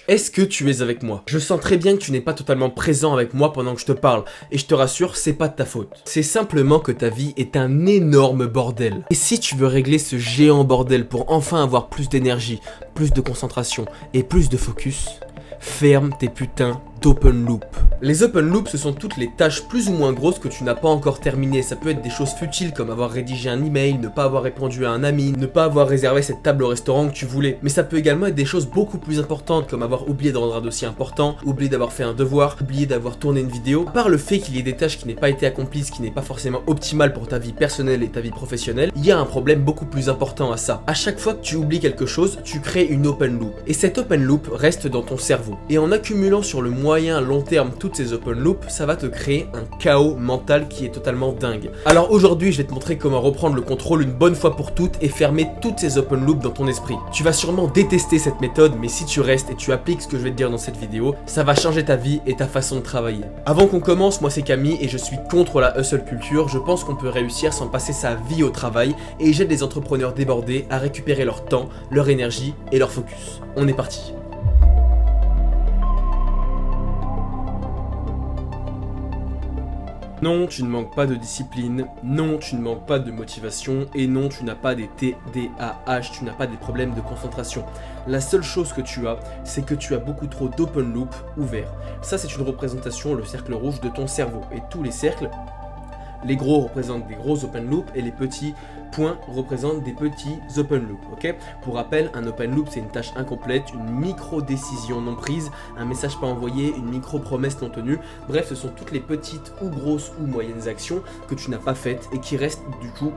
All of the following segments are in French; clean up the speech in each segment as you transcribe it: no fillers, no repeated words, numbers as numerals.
Est-ce que tu es avec moi? Je sens très bien que tu n'es pas totalement présent avec moi pendant que je te parle, et je te rassure, c'est pas de ta faute. C'est simplement que ta vie est un énorme bordel. Et si tu veux régler ce géant bordel pour enfin avoir plus d'énergie, plus de concentration et plus de focus, ferme tes putains d'open loop. Les open loops, ce sont toutes les tâches plus ou moins grosses que tu n'as pas encore terminées. Ça peut être des choses futiles comme avoir rédigé un email, ne pas avoir répondu à un ami, ne pas avoir réservé cette table au restaurant que tu voulais. Mais ça peut également être des choses beaucoup plus importantes comme avoir oublié de rendre un dossier important, oublié d'avoir fait un devoir, oublié d'avoir tourné une vidéo. À part le fait qu'il y ait des tâches qui n'aient pas été accomplies, ce qui n'est pas forcément optimal pour ta vie personnelle et ta vie professionnelle, il y a un problème beaucoup plus important à ça. À chaque fois que tu oublies quelque chose, tu crées une open loop. Et cette open loop reste dans ton cerveau. Et en accumulant sur le moyen long terme toutes ces open loops, ça va te créer un chaos mental qui est totalement dingue. Alors aujourd'hui, je vais te montrer comment reprendre le contrôle une bonne fois pour toutes et fermer toutes ces open loops dans ton esprit. Tu vas sûrement détester cette méthode, mais si tu restes et tu appliques ce que je vais te dire dans cette vidéo, ça va changer ta vie et ta façon de travailler. Avant qu'on commence, moi c'est Camille et je suis contre la hustle culture. Je pense qu'on peut réussir sans passer sa vie au travail et j'aide les entrepreneurs débordés à récupérer leur temps, leur énergie et leur focus. On est parti. Non, tu ne manques pas de discipline, non, tu ne manques pas de motivation, et non, tu n'as pas des TDAH, tu n'as pas des problèmes de concentration. La seule chose que tu as, c'est que tu as beaucoup trop d'open loop ouverts. Ça, c'est une représentation, le cercle rouge de ton cerveau. Et tous les cercles, les gros représentent des gros open loops et les petits points représentent des petits open loops, ok? Pour rappel, un open loop c'est une tâche incomplète, une micro-décision non prise, un message pas envoyé, une micro-promesse non tenue. Bref, ce sont toutes les petites ou grosses ou moyennes actions que tu n'as pas faites et qui restent du coup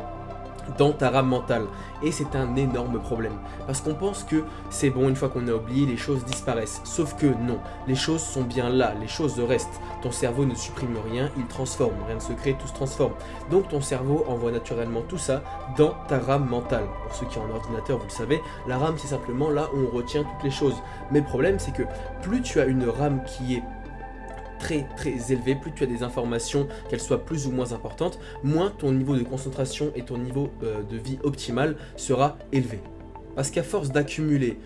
dans ta rame mentale. Et c'est un énorme problème parce qu'on pense que c'est bon, une fois qu'on a oublié, les choses disparaissent. Sauf que non, les choses sont bien là, les choses restent. Ton cerveau ne supprime rien, il transforme, rien ne se crée, tout se transforme. Donc ton cerveau envoie naturellement tout ça dans ta rame mentale. Pour ceux qui ont un ordinateur, vous le savez, la rame c'est simplement là où on retient toutes les choses. Mais le problème c'est que plus tu as une rame qui est très élevé, plus tu as des informations, qu'elles soient plus ou moins importantes, moins ton niveau de concentration et ton niveau de vie optimal sera élevé. Parce qu'à force d'accumuler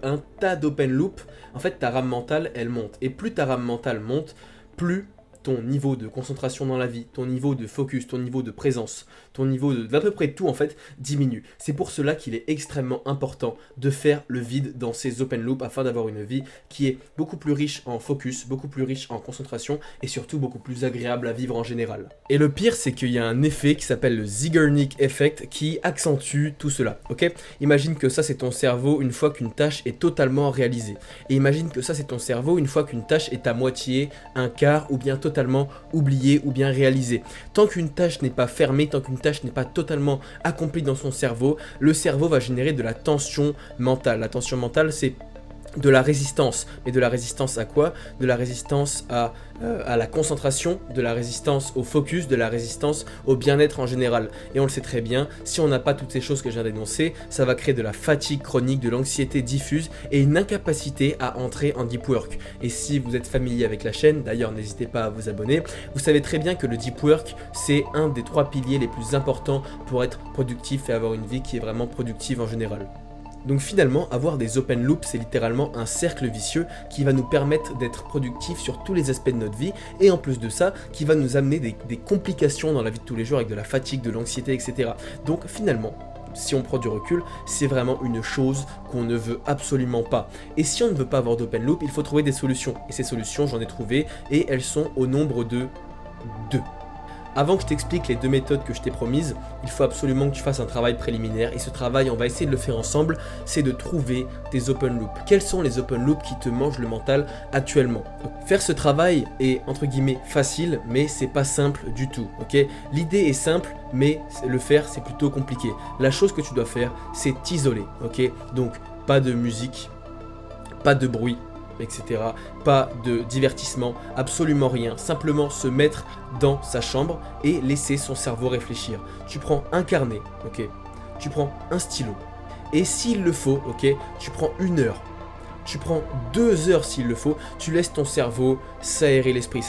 un tas d'open loop, en fait ta rame mentale elle monte. Et plus ta rame mentale monte, plus ton niveau de concentration dans la vie, ton niveau de focus, ton niveau de présence, ton niveau d'à peu près tout en fait diminue. C'est pour cela qu'il est extrêmement important de faire le vide dans ces open loops afin d'avoir une vie qui est beaucoup plus riche en focus, beaucoup plus riche en concentration et surtout beaucoup plus agréable à vivre en général. Et le pire c'est qu'il y a un effet qui s'appelle le Zeigarnik Effect qui accentue tout cela, ok? Imagine que ça c'est ton cerveau une fois qu'une tâche est totalement réalisée. Et imagine que ça c'est ton cerveau une fois qu'une tâche est à moitié, un quart ou bien totalement oublié ou bien réalisé. Tant qu'une tâche n'est pas fermée, tant qu'une tâche n'est pas totalement accomplie dans son cerveau, le cerveau va générer de la tension mentale. La tension mentale, c'est de la résistance. Mais de la résistance à quoi? De la résistance à la concentration, de la résistance au focus, de la résistance au bien-être en général. Et on le sait très bien, si on n'a pas toutes ces choses que je viens d'énoncer, ça va créer de la fatigue chronique, de l'anxiété diffuse et une incapacité à entrer en deep work. Et si vous êtes familier avec la chaîne, d'ailleurs n'hésitez pas à vous abonner, vous savez très bien que le deep work, c'est un des 3 piliers les plus importants pour être productif et avoir une vie qui est vraiment productive en général. Donc finalement, avoir des open loops, c'est littéralement un cercle vicieux qui va nous permettre d'être productifs sur tous les aspects de notre vie et en plus de ça, qui va nous amener des complications dans la vie de tous les jours avec de la fatigue, de l'anxiété, etc. Donc finalement, si on prend du recul, c'est vraiment une chose qu'on ne veut absolument pas. Et si on ne veut pas avoir d'open loop, il faut trouver des solutions. Et ces solutions, j'en ai trouvé et elles sont au nombre de 2. Avant que je t'explique les 2 méthodes que je t'ai promises, il faut absolument que tu fasses un travail préliminaire. Et ce travail, on va essayer de le faire ensemble, c'est de trouver tes open loops. Quels sont les open loops qui te mangent le mental actuellement? Donc, faire ce travail est entre guillemets facile, mais c'est pas simple du tout, ok? L'idée est simple, mais le faire c'est plutôt compliqué. La chose que tu dois faire, c'est t'isoler, ok? Donc pas de musique, pas de bruit, etc. Pas de divertissement, absolument rien. Simplement se mettre dans sa chambre et laisser son cerveau réfléchir. Tu prends un carnet, ok? Tu prends un stylo. Et s'il le faut, ok? Tu prends 1 heure. Tu prends 2 heures s'il le faut, tu laisses ton cerveau s'aérer l'esprit.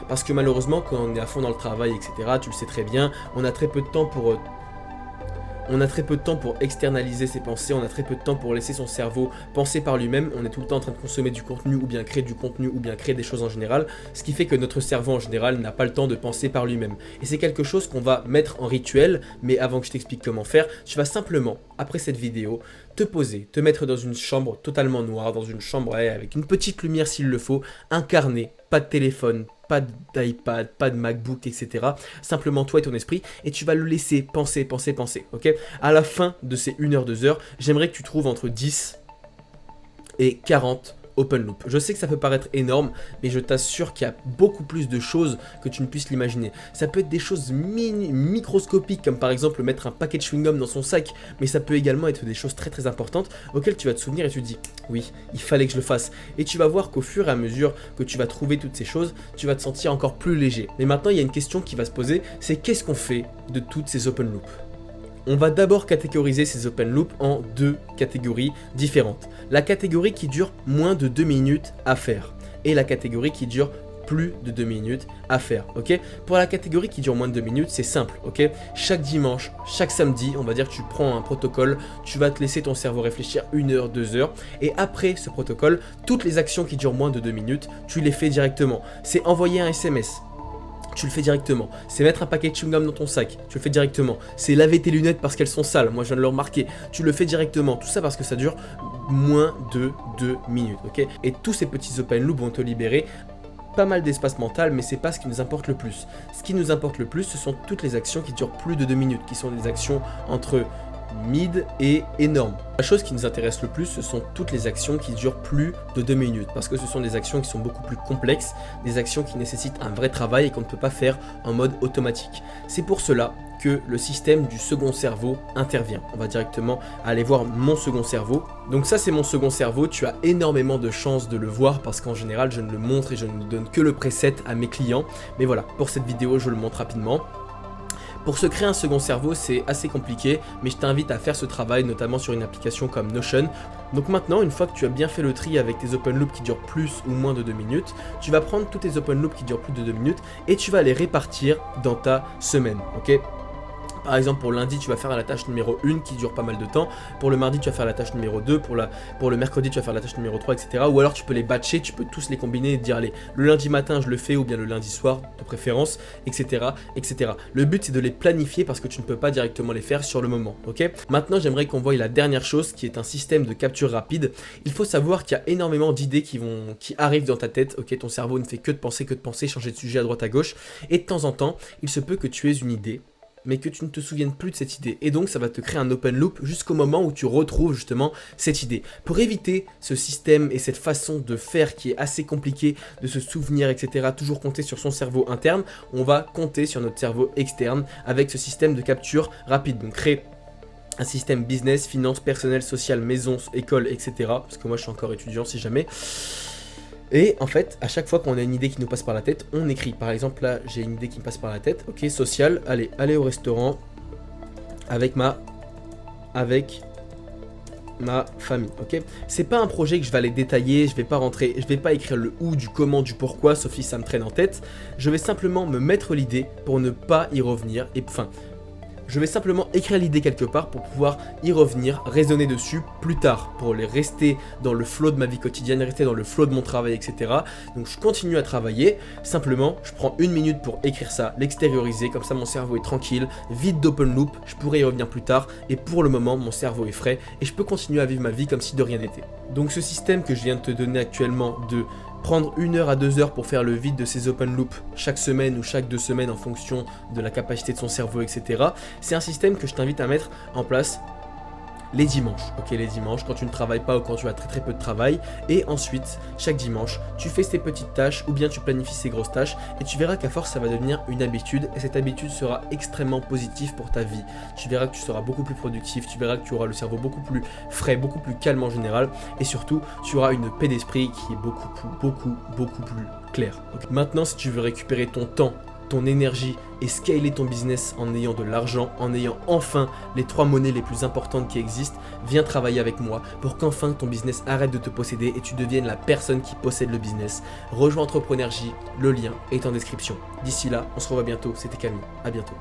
Parce que malheureusement, quand on est à fond dans le travail, etc., tu le sais très bien, on a très peu de temps pour on a très peu de temps pour externaliser ses pensées, on a très peu de temps pour laisser son cerveau penser par lui-même, on est tout le temps en train de consommer du contenu ou bien créer du contenu ou bien créer des choses en général, ce qui fait que notre cerveau en général n'a pas le temps de penser par lui-même. Et c'est quelque chose qu'on va mettre en rituel, mais avant que je t'explique comment faire, tu vas simplement, après cette vidéo, te poser, te mettre dans une chambre totalement noire, dans une chambre avec une petite lumière s'il le faut, un carnet, pas de téléphone, pas d'iPad, pas de MacBook, etc. Simplement toi et ton esprit, et tu vas le laisser penser, ok? À la fin de ces 1 heure, 2 heures, j'aimerais que tu trouves entre 10 et 40 open loop. Je sais que ça peut paraître énorme, mais je t'assure qu'il y a beaucoup plus de choses que tu ne puisses l'imaginer. Ça peut être des choses microscopiques, comme par exemple mettre un paquet de chewing-gum dans son sac, mais ça peut également être des choses très importantes auxquelles tu vas te souvenir et tu te dis « oui, il fallait que je le fasse ». Et tu vas voir qu'au fur et à mesure que tu vas trouver toutes ces choses, tu vas te sentir encore plus léger. Mais maintenant, il y a une question qui va se poser, c'est qu'est-ce qu'on fait de toutes ces open loops ? On va d'abord catégoriser ces open loops en 2 catégories différentes. La catégorie qui dure moins de 2 minutes à faire et la catégorie qui dure plus de 2 minutes à faire, ok? Pour la catégorie qui dure moins de 2 minutes, c'est simple, ok? Chaque dimanche, chaque samedi, on va dire que tu prends un protocole, tu vas te laisser ton cerveau réfléchir 1 heure, 2 heures, et après ce protocole, toutes les actions qui durent moins de 2 minutes, tu les fais directement. C'est envoyer un SMS. Tu le fais directement. C'est mettre un paquet de chewing-gum dans ton sac. Tu le fais directement. C'est laver tes lunettes parce qu'elles sont sales. Moi, je viens de le remarquer. Tu le fais directement. Tout ça parce que ça dure moins de 2 minutes. Ok ? Et tous ces petits open loops vont te libérer pas mal d'espace mental, mais c'est pas ce qui nous importe le plus. Ce qui nous importe le plus, ce sont toutes les actions qui durent plus de 2 minutes, qui sont des actions entre mid et énorme. La chose qui nous intéresse le plus, ce sont toutes les actions qui durent plus de 2 minutes, parce que ce sont des actions qui sont beaucoup plus complexes, des actions qui nécessitent un vrai travail et qu'on ne peut pas faire en mode automatique. C'est pour cela que le système du second cerveau intervient. On va directement aller voir mon second cerveau. Donc ça, c'est mon second cerveau. Tu as énormément de chances de le voir parce qu'en général, je ne le montre et je ne donne que le preset à mes clients. Mais voilà, pour cette vidéo, je le montre rapidement. Pour se créer un second cerveau, c'est assez compliqué, mais je t'invite à faire ce travail, notamment sur une application comme Notion. Donc maintenant, une fois que tu as bien fait le tri avec tes open loops qui durent plus ou moins de 2 minutes, tu vas prendre tous tes open loops qui durent plus de 2 minutes et tu vas les répartir dans ta semaine, ok ? Par exemple, pour lundi, tu vas faire la tâche numéro 1 qui dure pas mal de temps. Pour le mardi, tu vas faire la tâche numéro 2. Pour le mercredi, tu vas faire la tâche numéro 3, etc. Ou alors, tu peux les batcher, tu peux tous les combiner et te dire, allez, le lundi matin, je le fais, ou bien le lundi soir, de préférence, etc. etc. Le but, c'est de les planifier parce que tu ne peux pas directement les faire sur le moment, ok ? Maintenant, j'aimerais qu'on voie la dernière chose qui est un système de capture rapide. Il faut savoir qu'il y a énormément d'idées qui arrivent dans ta tête, ok ? Ton cerveau ne fait que de penser, changer de sujet à droite à gauche. Et de temps en temps, il se peut que tu aies une idée, mais que tu ne te souviennes plus de cette idée. Et donc, ça va te créer un open loop jusqu'au moment où tu retrouves justement cette idée. Pour éviter ce système et cette façon de faire qui est assez compliqué, de se souvenir, etc., toujours compter sur son cerveau interne, on va compter sur notre cerveau externe avec ce système de capture rapide. Donc, créer un système business, finance, personnel, social, maison, école, etc. Parce que moi, je suis encore étudiant si jamais. Et en fait, à chaque fois qu'on a une idée qui nous passe par la tête, on écrit. Par exemple, là, j'ai une idée qui me passe par la tête. Ok, social, allez, aller au restaurant avec ma famille. Ok, c'est pas un projet que je vais aller détailler. Je vais pas écrire le où, du comment, du pourquoi, sauf si ça me traîne en tête. Je vais simplement me mettre l'idée pour ne pas y revenir. Et enfin, je vais simplement écrire l'idée quelque part pour pouvoir y revenir, raisonner dessus plus tard, pour les rester dans le flow de ma vie quotidienne, rester dans le flow de mon travail, etc. Donc je continue à travailler, simplement je prends 1 minute pour écrire ça, l'extérioriser, comme ça mon cerveau est tranquille, vide d'open loop, je pourrai y revenir plus tard, et pour le moment mon cerveau est frais, et je peux continuer à vivre ma vie comme si de rien n'était. Donc ce système que je viens de te donner actuellement de prendre 1 heure à 2 heures pour faire le vide de ces open loops chaque semaine ou chaque 2 semaines en fonction de la capacité de son cerveau, etc. C'est un système que je t'invite à mettre en place les dimanches, ok, les dimanches quand tu ne travailles pas ou quand tu as très peu de travail, et ensuite chaque dimanche tu fais ces petites tâches ou bien tu planifies ces grosses tâches et tu verras qu'à force ça va devenir une habitude et cette habitude sera extrêmement positive pour ta vie. Tu verras que tu seras beaucoup plus productif, tu verras que tu auras le cerveau beaucoup plus frais, beaucoup plus calme en général et surtout tu auras une paix d'esprit qui est beaucoup plus claire. Okay. Maintenant, si tu veux récupérer ton temps, ton énergie et scaler ton business en ayant de l'argent, en ayant enfin les 3 monnaies les plus importantes qui existent, viens travailler avec moi pour qu'enfin ton business arrête de te posséder et tu deviennes la personne qui possède le business. Rejoins Entreprenergie, le lien est en description. D'ici là, on se revoit bientôt, c'était Camille, à bientôt.